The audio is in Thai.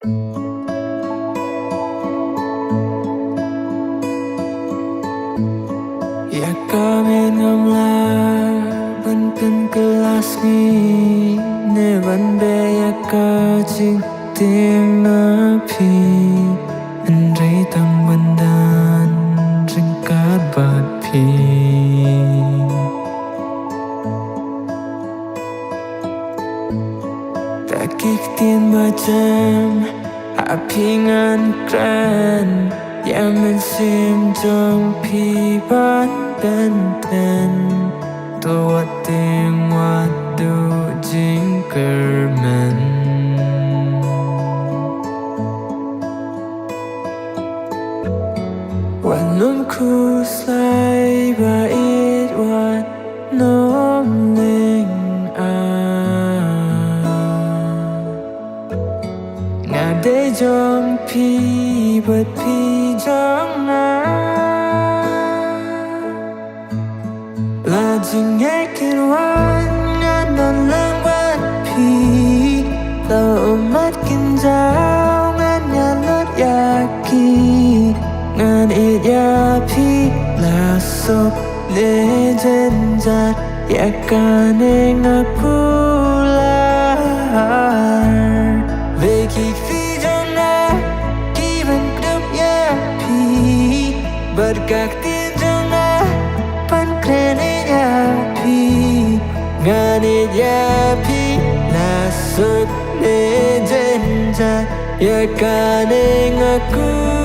อยากkawin ngamla bankan kelas ni ne bande yaka jing tim na pi andrei tam bandan ringkat bat pi takik tin macam apingan kran yang mensim jong pi ban ben tenตัวเตียงวัดดูจิงเกอร์มันวันน้มคูสไลบาอิดวันน้มเล็งงาได้จองพี่บัดพี่จองนาจึงแยกกันวันงานนอนเลื่องบ้านพี่เรามัดกินเจ้างานงานลดยากีงานเอ็ดยาพี่ลาศพเลเจนจัดอยากการเองนะกูลาเวกิฟีจงนะกี่บันกรุบยาพี่บัดกักตีนจงนะปันเครนงานยาพี่ล่าสุดในเจนจัดอยากการเองกู